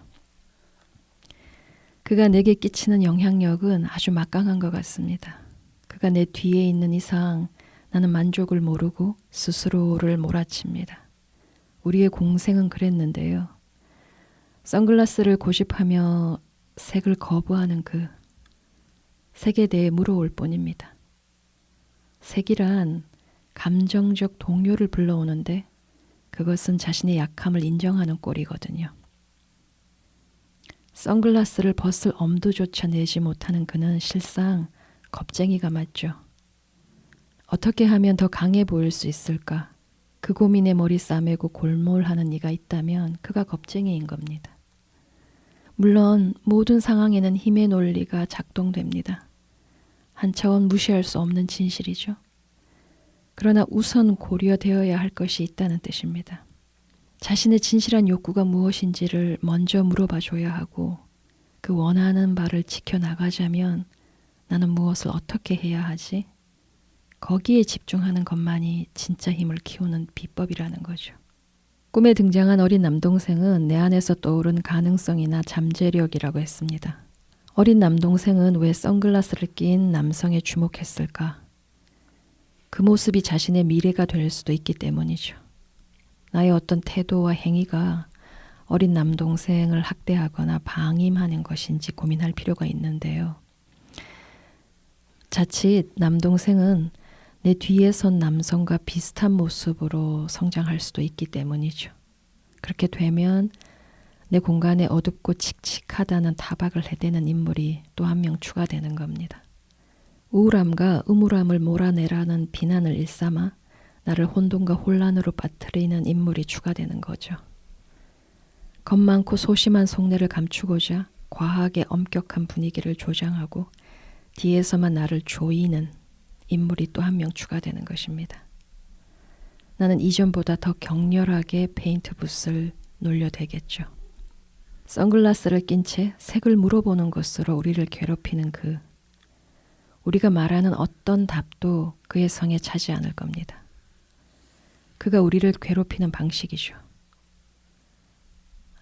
그가 내게 끼치는 영향력은 아주 막강한 것 같습니다. 그가 내 뒤에 있는 이상 나는 만족을 모르고 스스로를 몰아칩니다. 우리의 공생은 그랬는데요. 선글라스를 고집하며 색을 거부하는 그 색에 대해 물어올 뿐입니다. 색이란 감정적 동요를 불러오는데 그것은 자신의 약함을 인정하는 꼴이거든요. 선글라스를 벗을 엄두조차 내지 못하는 그는 실상 겁쟁이가 맞죠. 어떻게 하면 더 강해 보일 수 있을까? 그 고민에 머리 싸매고 골몰하는 이가 있다면 그가 겁쟁이인 겁니다. 물론 모든 상황에는 힘의 논리가 작동됩니다. 한 차원 무시할 수 없는 진실이죠. 그러나 우선 고려되어야 할 것이 있다는 뜻입니다. 자신의 진실한 욕구가 무엇인지를 먼저 물어봐 줘야 하고 그 원하는 바를 지켜나가자면 나는 무엇을 어떻게 해야 하지? 거기에 집중하는 것만이 진짜 힘을 키우는 비법이라는 거죠. 꿈에 등장한 어린 남동생은 내 안에서 떠오른 가능성이나 잠재력이라고 했습니다. 어린 남동생은 왜 선글라스를 낀 남성에 주목했을까? 그 모습이 자신의 미래가 될 수도 있기 때문이죠. 나의 어떤 태도와 행위가 어린 남동생을 학대하거나 방임하는 것인지 고민할 필요가 있는데요. 자칫 남동생은 내 뒤에 선 남성과 비슷한 모습으로 성장할 수도 있기 때문이죠. 그렇게 되면 내 공간에 어둡고 칙칙하다는 타박을 해대는 인물이 또 한 명 추가되는 겁니다. 우울함과 음울함을 몰아내라는 비난을 일삼아 나를 혼돈과 혼란으로 빠뜨리는 인물이 추가되는 거죠. 겁 많고 소심한 속내를 감추고자 과하게 엄격한 분위기를 조장하고 뒤에서만 나를 조이는 인물이 또 한 명 추가되는 것입니다. 나는 이전보다 더 격렬하게 페인트 붓을 놀려대겠죠. 선글라스를 낀 채 색을 물어보는 것으로 우리를 괴롭히는 우리가 말하는 어떤 답도 그의 성에 차지 않을 겁니다. 그가 우리를 괴롭히는 방식이죠.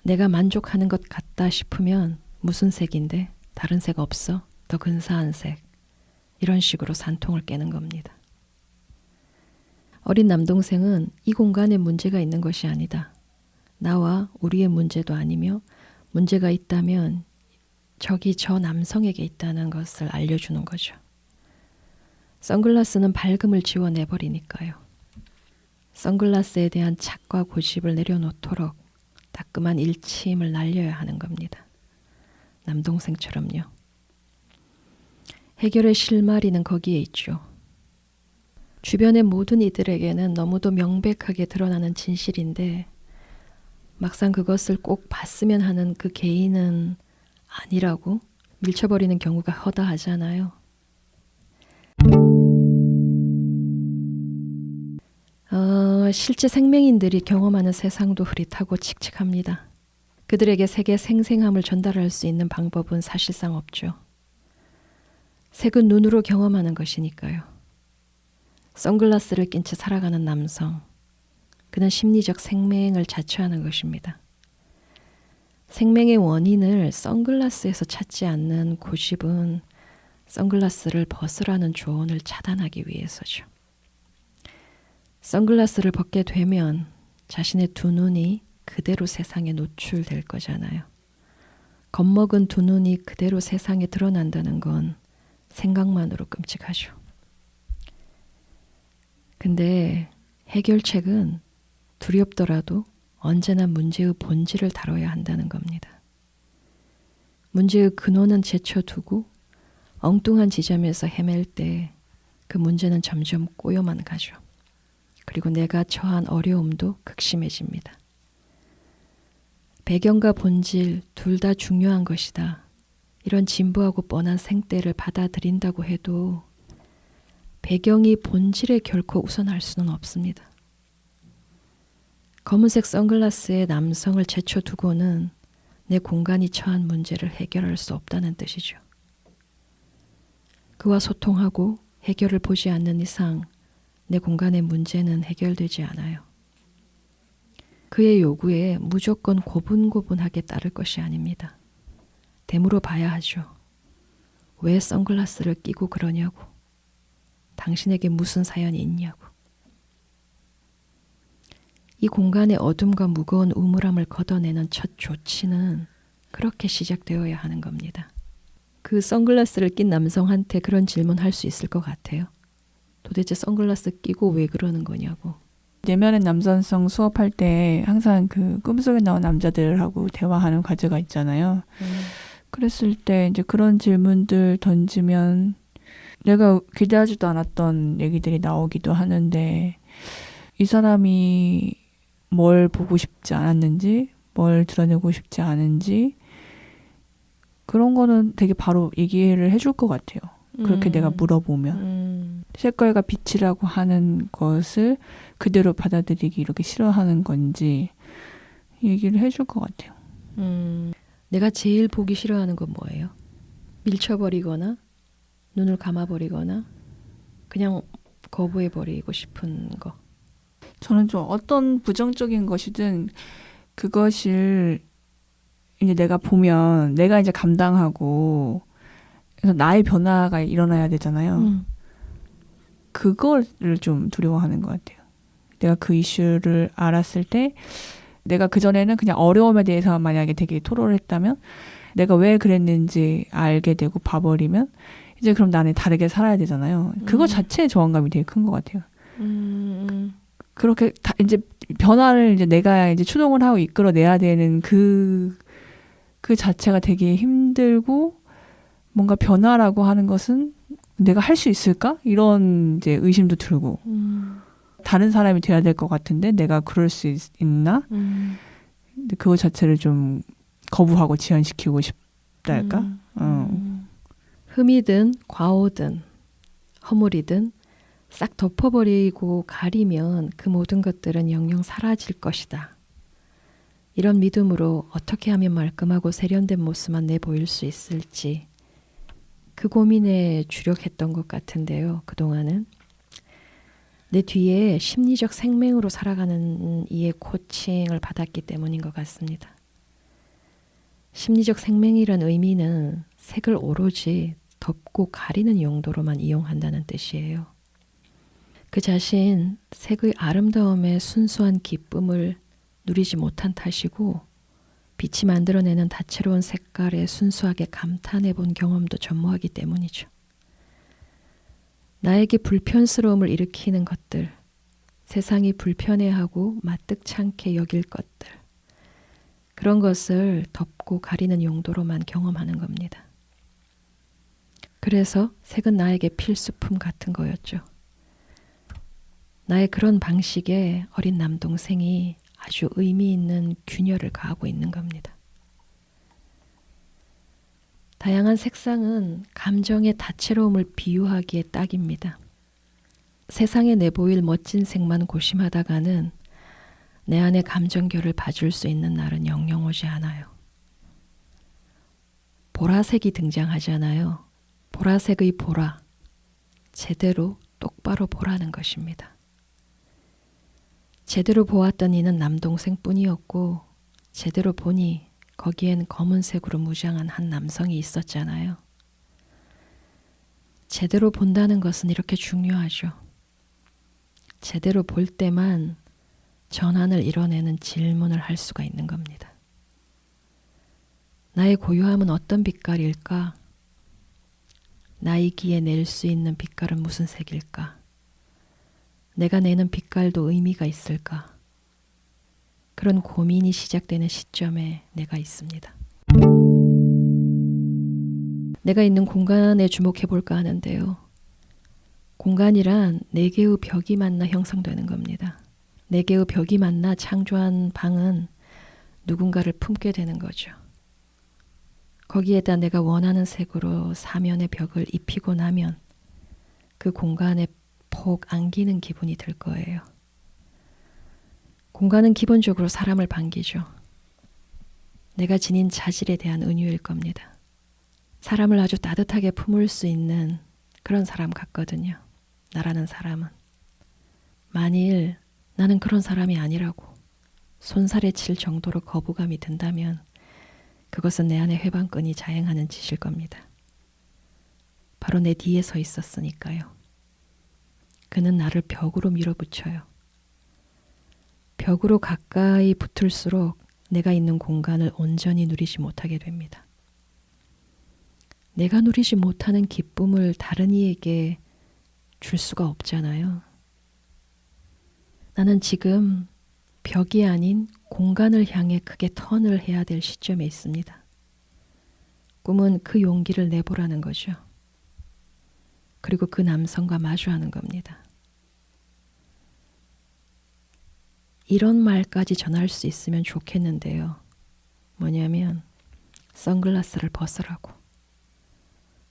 내가 만족하는 것 같다 싶으면 무슨 색인데 다른 색 없어? 더 근사한 색. 이런 식으로 산통을 깨는 겁니다. 어린 남동생은 이 공간에 문제가 있는 것이 아니다. 나와 우리의 문제도 아니며 문제가 있다면 저기 저 남성에게 있다는 것을 알려주는 거죠. 선글라스는 밝음을 지워내버리니까요. 선글라스에 대한 착과 고집을 내려놓도록 따끔한 일침을 날려야 하는 겁니다. 남동생처럼요. 해결의 실마리는 거기에 있죠. 주변의 모든 이들에게는 너무도 명백하게 드러나는 진실인데 막상 그것을 꼭 봤으면 하는 그 개인은 아니라고 밀쳐버리는 경우가 허다하잖아요. 실제 생명인들이 경험하는 세상도 흐릿하고 칙칙합니다. 그들에게 색의 생생함을 전달할 수 있는 방법은 사실상 없죠. 색은 눈으로 경험하는 것이니까요. 선글라스를 낀 채 살아가는 남성, 그는 심리적 생맹을 자처하는 것입니다. 생맹의 원인을 선글라스에서 찾지 않는 고집은 선글라스를 벗으라는 조언을 차단하기 위해서죠. 선글라스를 벗게 되면 자신의 두 눈이 그대로 세상에 노출될 거잖아요. 겁먹은 두 눈이 그대로 세상에 드러난다는 건 생각만으로 끔찍하죠. 근데 해결책은 두렵더라도 언제나 문제의 본질을 다뤄야 한다는 겁니다. 문제의 근원은 제쳐두고 엉뚱한 지점에서 헤맬 때 그 문제는 점점 꼬여만 가죠. 그리고 내가 처한 어려움도 극심해집니다. 배경과 본질 둘 다 중요한 것이다. 이런 진부하고 뻔한 생떼를 받아들인다고 해도 배경이 본질에 결코 우선할 수는 없습니다. 검은색 선글라스에 남성을 제쳐두고는 내 공간이 처한 문제를 해결할 수 없다는 뜻이죠. 그와 소통하고 해결을 보지 않는 이상 내 공간의 문제는 해결되지 않아요. 그의 요구에 무조건 고분고분하게 따를 것이 아닙니다. 되물어 봐야 하죠. 왜 선글라스를 끼고 그러냐고. 당신에게 무슨 사연이 있냐고. 이 공간의 어둠과 무거운 우물함을 걷어내는 첫 조치는 그렇게 시작되어야 하는 겁니다. 그 선글라스를 낀 남성한테 그런 질문할 수 있을 것 같아요. 도대체 선글라스 끼고 왜 그러는 거냐고. 내면의 남성성 수업할 때 항상 그 꿈속에 나온 남자들하고 대화하는 과제가 있잖아요. 그랬을 때 이제 그런 질문들 던지면 내가 기대하지도 않았던 얘기들이 나오기도 하는데 이 사람이 뭘 보고 싶지 않았는지, 뭘 드러내고 싶지 않은지 그런 거는 되게 바로 얘기를 해줄 것 같아요. 그렇게 내가 물어보면. 색깔과 빛이라고 하는 것을 그대로 받아들이기 이렇게 싫어하는 건지 얘기를 해줄 것 같아요. 내가 제일 보기 싫어하는 건 뭐예요? 밀쳐버리거나 눈을 감아버리거나 그냥 거부해버리고 싶은 거. 저는 좀 어떤 부정적인 것이든 그것을 이제 내가 보면 내가 이제 감당하고 그래서 나의 변화가 일어나야 되잖아요. 그거를 좀 두려워하는 것 같아요. 내가 그 이슈를 알았을 때 내가 그전에는 그냥 어려움에 대해서 만약에 되게 토로를 했다면 내가 왜 그랬는지 알게 되고 봐버리면 이제 그럼 나는 다르게 살아야 되잖아요. 그거 자체의 저항감이 되게 큰 것 같아요. 그렇게 이제 변화를 이제 내가 이제 추동을 하고 이끌어내야 되는 그 자체가 되게 힘들고 뭔가 변화라고 하는 것은 내가 할 수 있을까? 이런 이제 의심도 들고 다른 사람이 돼야 될 것 같은데 내가 그럴 수 있나? 근데 그거 자체를 좀 거부하고 지연시키고 싶달까? 흠이든 과오든 허물이든 싹 덮어버리고 가리면 그 모든 것들은 영영 사라질 것이다. 이런 믿음으로 어떻게 하면 말끔하고 세련된 모습만 내보일 수 있을지 그 고민에 주력했던 것 같은데요. 그동안은 내 뒤에 심리적 생명으로 살아가는 이의 코칭을 받았기 때문인 것 같습니다. 심리적 생명이란 의미는 색을 오로지 덮고 가리는 용도로만 이용한다는 뜻이에요. 그 자신 색의 아름다움에 순수한 기쁨을 누리지 못한 탓이고 빛이 만들어내는 다채로운 색깔에 순수하게 감탄해 본 경험도 전무하기 때문이죠. 나에게 불편스러움을 일으키는 것들, 세상이 불편해하고 마뜩찮게 여길 것들, 그런 것을 덮고 가리는 용도로만 경험하는 겁니다. 그래서 색은 나에게 필수품 같은 거였죠. 나의 그런 방식에 어린 남동생이 아주 의미 있는 균열을 가하고 있는 겁니다. 다양한 색상은 감정의 다채로움을 비유하기에 딱입니다. 세상에 내보일 멋진 색만 고심하다가는 내 안의 감정결을 봐줄 수 있는 날은 영영 오지 않아요. 보라색이 등장하잖아요. 보라색의 보라, 제대로 똑바로 보라는 것입니다. 제대로 보았던 이는 남동생뿐이었고 제대로 보니 거기엔 검은색으로 무장한 한 남성이 있었잖아요. 제대로 본다는 것은 이렇게 중요하죠. 제대로 볼 때만 전환을 이뤄내는 질문을 할 수가 있는 겁니다. 나의 고요함은 어떤 빛깔일까? 나이기에 낼 수 있는 빛깔은 무슨 색일까? 내가 내는 빛깔도 의미가 있을까? 그런 고민이 시작되는 시점에 내가 있습니다. 내가 있는 공간에 주목해 볼까 하는데요. 공간이란 네 개의 벽이 만나 형성되는 겁니다. 네 개의 벽이 만나 창조한 방은 누군가를 품게 되는 거죠. 거기에다 내가 원하는 색으로 사면의 벽을 입히고 나면 그 공간에 폭 안기는 기분이 들 거예요. 공간은 기본적으로 사람을 반기죠. 내가 지닌 자질에 대한 은유일 겁니다. 사람을 아주 따뜻하게 품을 수 있는 그런 사람 같거든요. 나라는 사람은. 만일 나는 그런 사람이 아니라고 손살에 칠 정도로 거부감이 든다면 그것은 내 안의 회방끈이 자행하는 짓일 겁니다. 바로 내 뒤에 서 있었으니까요. 그는 나를 벽으로 밀어붙여요. 벽으로 가까이 붙을수록 내가 있는 공간을 온전히 누리지 못하게 됩니다. 내가 누리지 못하는 기쁨을 다른 이에게 줄 수가 없잖아요. 나는 지금 벽이 아닌 공간을 향해 크게 턴을 해야 될 시점에 있습니다. 꿈은 그 용기를 내보라는 거죠. 그리고 그 남성과 마주하는 겁니다. 이런 말까지 전할 수 있으면 좋겠는데요. 뭐냐면 선글라스를 벗으라고.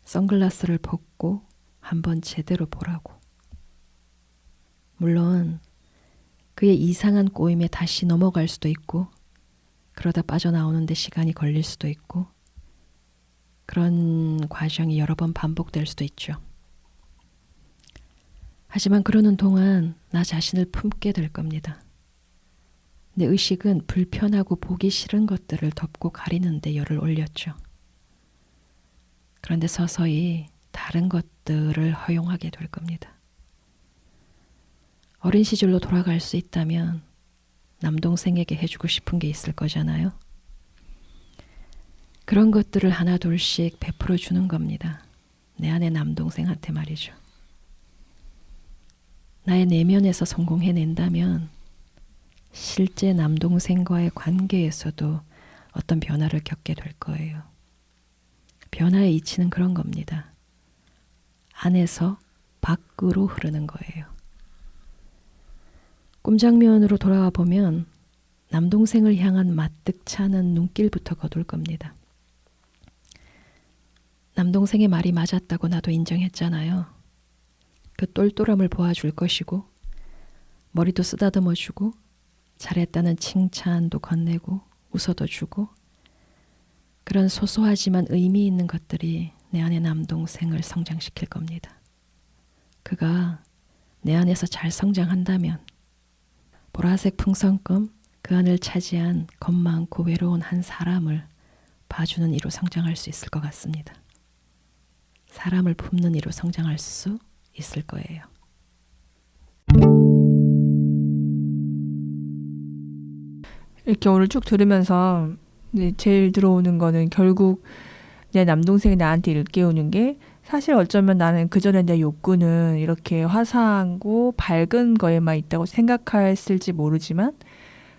선글라스를 벗고 한번 제대로 보라고. 물론 그의 이상한 꼬임에 다시 넘어갈 수도 있고 그러다 빠져나오는데 시간이 걸릴 수도 있고 그런 과정이 여러 번 반복될 수도 있죠. 하지만 그러는 동안 나 자신을 품게 될 겁니다. 내 의식은 불편하고 보기 싫은 것들을 덮고 가리는 데 열을 올렸죠. 그런데 서서히 다른 것들을 허용하게 될 겁니다. 어린 시절로 돌아갈 수 있다면 남동생에게 해주고 싶은 게 있을 거잖아요. 그런 것들을 하나 둘씩 베풀어 주는 겁니다. 내 안의 남동생한테 말이죠. 나의 내면에서 성공해낸다면 실제 남동생과의 관계에서도 어떤 변화를 겪게 될 거예요. 변화의 이치는 그런 겁니다. 안에서 밖으로 흐르는 거예요. 꿈 장면으로 돌아와 보면 남동생을 향한 마뜩찮은 눈길부터 거둘 겁니다. 남동생의 말이 맞았다고 나도 인정했잖아요. 그 똘똘함을 보아줄 것이고 머리도 쓰다듬어주고 잘했다는 칭찬도 건네고 웃어도 주고 그런 소소하지만 의미 있는 것들이 내 안의 남동생을 성장시킬 겁니다. 그가 내 안에서 잘 성장한다면 보라색 풍선껌 그 안을 차지한 겁 많고 외로운 한 사람을 봐주는 이로 성장할 수 있을 것 같습니다. 사람을 품는 이로 성장할 수 있을 거예요. 이렇게 오늘 쭉 들으면서 제일 들어오는 거는 결국 내 남동생이 나한테 일깨우는 게 사실 어쩌면 나는 그전에 내 욕구는 이렇게 화사하고 밝은 거에만 있다고 생각했을지 모르지만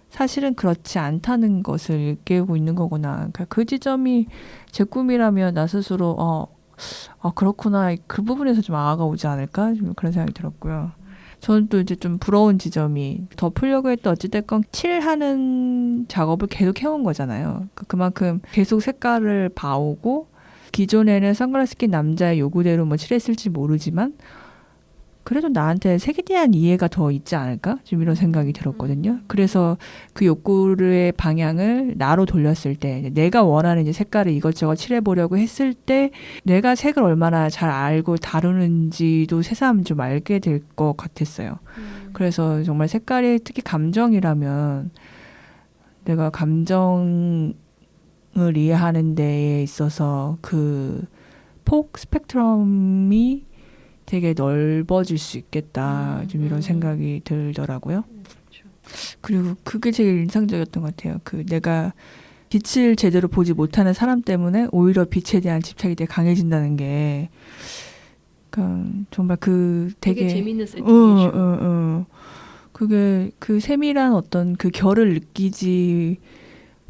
사실은 그렇지 않다는 것을 일깨우고 있는 거구나. 그러니까 그 지점이 제 꿈이라면 나 스스로 그렇구나. 그 부분에서 좀 아가 오지 않을까? 좀 그런 생각이 들었고요. 저는 또 이제 좀 부러운 지점이 더 풀려고 했던 어찌됐건 칠하는 작업을 계속 해온 거잖아요. 그만큼 계속 색깔을 봐오고 기존에는 선글라스 낀 남자의 요구대로 뭐 칠했을지 모르지만 그래도 나한테 색에 대한 이해가 더 있지 않을까? 좀 이런 생각이 들었거든요. 그래서 그 욕구의 방향을 나로 돌렸을 때 내가 원하는 이제 색깔을 이것저것 칠해보려고 했을 때 내가 색을 얼마나 잘 알고 다루는지도 새삼 좀 알게 될 것 같았어요. 그래서 정말 색깔이 특히 감정이라면 내가 감정을 이해하는 데에 있어서 그 스펙트럼이 되게 넓어질 수 있겠다. 좀 이런 생각이 들더라고요. 그리고 그게 제일 인상적이었던 것 같아요. 내가 빛을 제대로 보지 못하는 사람 때문에 오히려 빛에 대한 집착이 되게 강해진다는 게 그러니까 정말 되게 재밌는 세팅이죠. 그게 그 세밀한 어떤 그 결을 느끼지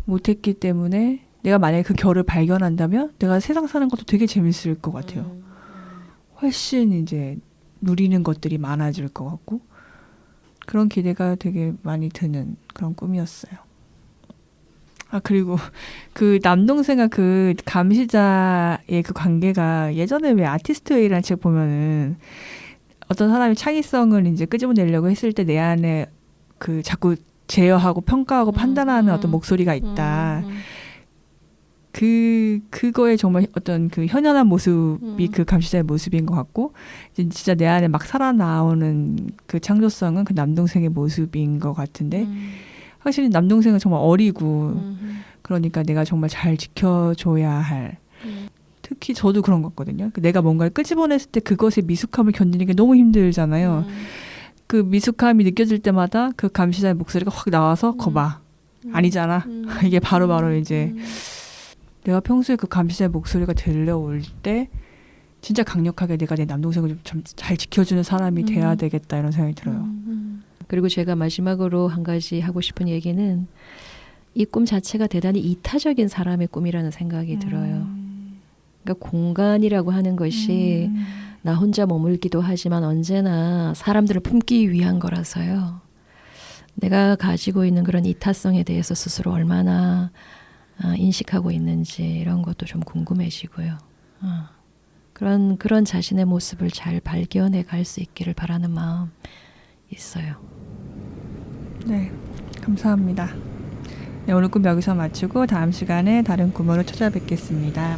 못했기 때문에 내가 만약에 그 결을 발견한다면 내가 세상 사는 것도 되게 재밌을 것 같아요. 훨씬 이제 누리는 것들이 많아질 것 같고 그런 기대가 되게 많이 드는 그런 꿈이었어요. 그리고 그 남동생과 그 감시자의 그 관계가 예전에 왜 아티스트 웨이라는 책 보면은 어떤 사람이 창의성을 이제 끄집어내려고 했을 때 내 안에 그 자꾸 제어하고 평가하고 판단하는 어떤 목소리가 있다. 그거에 정말 어떤 그 현연한 모습이 그 감시자의 모습인 것 같고, 진짜 내 안에 막 살아나오는 그 창조성은 그 남동생의 모습인 것 같은데, 확실히 남동생은 정말 어리고, 그러니까 내가 정말 잘 지켜줘야 할. 특히 저도 그런 것 같거든요. 내가 뭔가를 끄집어냈을 때 그것의 미숙함을 견디는 게 너무 힘들잖아요. 그 미숙함이 느껴질 때마다 그 감시자의 목소리가 확 나와서 거봐. 아니잖아. 이게 바로바로 이제 내가 평소에 그 감시자의 목소리가 들려올 때 진짜 강력하게 내가 내 남동생을 좀 잘 지켜주는 사람이 돼야 되겠다 이런 생각이 들어요. 그리고 제가 마지막으로 한 가지 하고 싶은 얘기는 이 꿈 자체가 대단히 이타적인 사람의 꿈이라는 생각이 들어요. 그러니까 공간이라고 하는 것이 나 혼자 머물기도 하지만 언제나 사람들을 품기 위한 거라서요. 내가 가지고 있는 그런 이타성에 대해서 스스로 얼마나 인식하고 있는지 이런 것도 좀 궁금해지고요. 그런 자신의 모습을 잘 발견해 갈 수 있기를 바라는 마음 있어요. 네, 감사합니다. 네, 오늘 꿈 여기서 마치고 다음 시간에 다른 꿈으로 찾아뵙겠습니다.